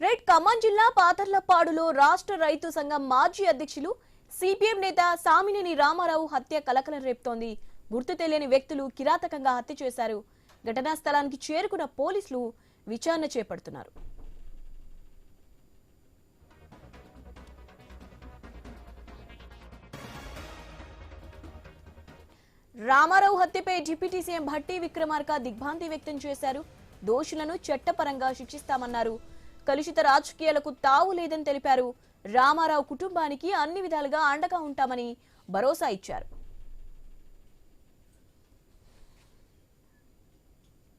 Right Khammam జిల్లా పాతర్లపాడులో రాష్ట్ర రైతు సంఘం మాజీ అధ్యక్షులు సిపిఎం నేత సామినేని రామారావు హత్య కలకలం రేపుతోంది. గుర్తు తెలియని వ్యక్తులు కిరాతకంగా హత్య చేశారు. ఘటనా స్థలానికి చేరుకున్న పోలీసులు విచారణ చేపడుతున్నారు. రామారావు హత్యపై డిప్యూటీ సీఎం భట్టి విక్రమార్క దిగ్భ్రాంతి వ్యక్తం చేశారు. దోషులను చట్టపరంగా శిక్షిస్తామన్నారు. కలుషిత రాజకీయాలకు తావు లేదని తెలిపారు. రామారావు కుటుంబానికి అన్ని విధాలుగా అండగా ఉంటామని భరోసా ఇచ్చారు.